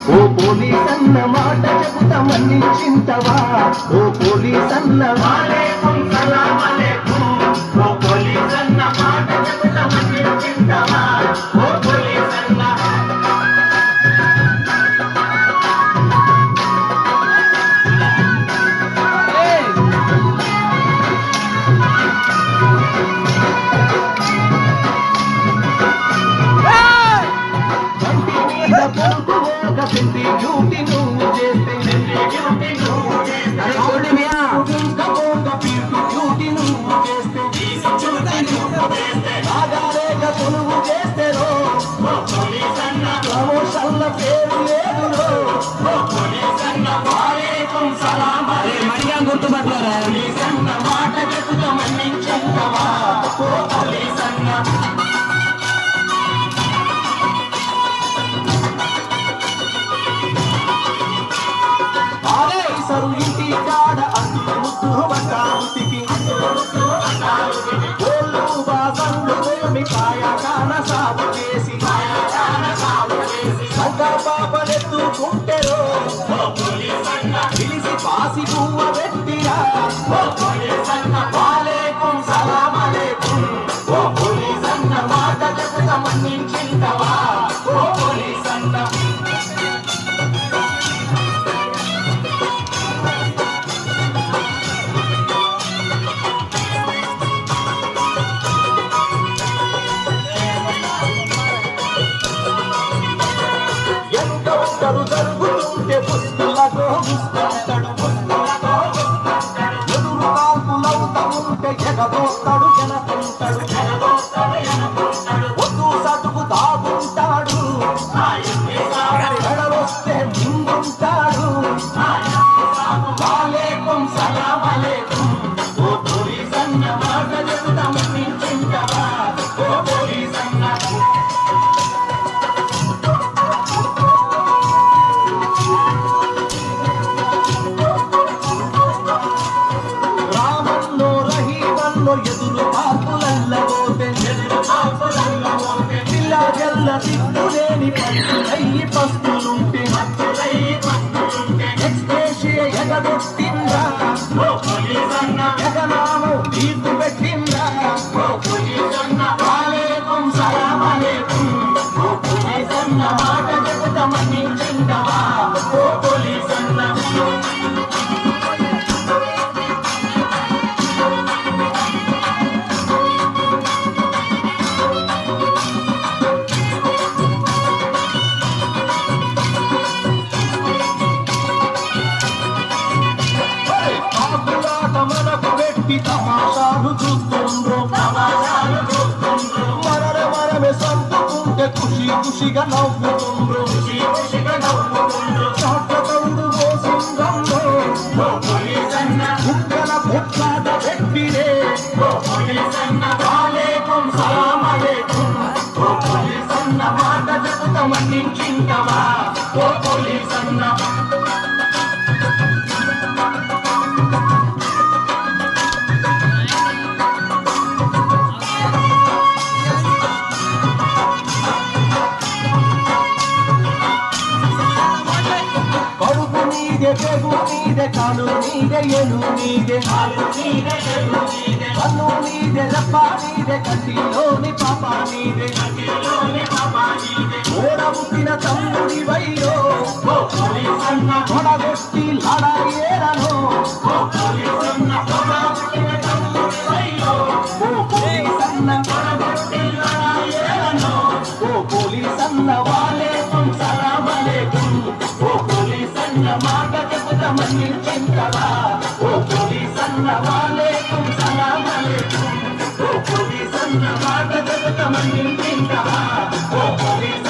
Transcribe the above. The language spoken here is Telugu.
ఓ పోలీస్ అన్న మాట చెబుతా మన్నించింతవా ఓ పోలీస్ అన్న వాలేకుం సలాం అలైకుం ఓ పోలీస్ అన్న మాట చెబుతా మన్నించింతవా ఓ పోలీస్ అన్న డ్యూటీ నువ్వు చేస్తే ఆగాలేక కొనుగు చేస్తే ప్రమోషన్ల పేరు లేదు గుర్తుపట్టారా మాట చెబుతా మన్నించవా సరు ఇంటి కాడ ముద్దు బట్టాలుతికి గోళ్ళు బాసండు కాయ కాన సాగు చేసి పాపనెత్తుకుంటెరో పిలిసి పాసి పువ్వ పెట్టిరా వాలేకుం సలాం అలైకుం ఓ పోలీస్ అన్న మాట చెబుతా మన్నించింతవా ఓ పోలీస్ అన్న జరుగుతుంటే పుస్తులతో ముస్తుంటాడు ఎదురు కాల్పులవుతా ఉంటే ఎగబోస్తాడు జనకుంటాడు వద్దు సటుకు దాగుంటాడు ఎడవస్తే ముందుంటాడు వాలేకుం సలాం అలైకుం ఓ పోలీస్ అన్న మాట చెబుతా మన్నించింతవా ఓ పోలీస్ అన్న ఎదురు పాపులల్లబోతే పిల్ల జల్ల దిక్కులేని పచ్చులయ్యి పస్తులుంటే ఎక్స్ప్రెషియా ఎగదొట్టిందా ఎగనామం తీర్పు పెట్టిందా వాలేకుం సలాం అలైకుం ఓ పోలీస్ అన్న మాట చెబుతా మన్నించిందవా ఓ పోలీస్ అన్న తమాషాలు చూస్తుండ్రు మనమే సర్దుకుంటే ఖుషిగా నవ్వుతుండ్రు చాటతౌడు పోసిండ్రమ్మో కుక్కల పొట్లాట పెట్టిరే వాలేకుం సలాం అలైకుం ఓ పోలీస్ అన్న మాట చెబుతా మన్నించింతవా ఓ పోలీస్ అన్న పెగు నీదే కాలు నీదే ఎలు నీదే కన్ను నీదే రెప్ప నీదే కంటిలోని పాప నీదే ఓడబుట్టిన తమ్ముడి వయ్యో తొడగొట్టి లడాయేరను ఓ పోలీస్ అన్న వాలేకుం సలాం అలైకుం ఓ పోలీస్ అన్న మాట చెబుతా మన్నించింతవా ఓ పోలీస్ అన్న వాలేకుం సలాం అలైకుం ఓ పోలీస్ అన్న మాట చెబుతా మన్నించింతవా ఓ పోలీస్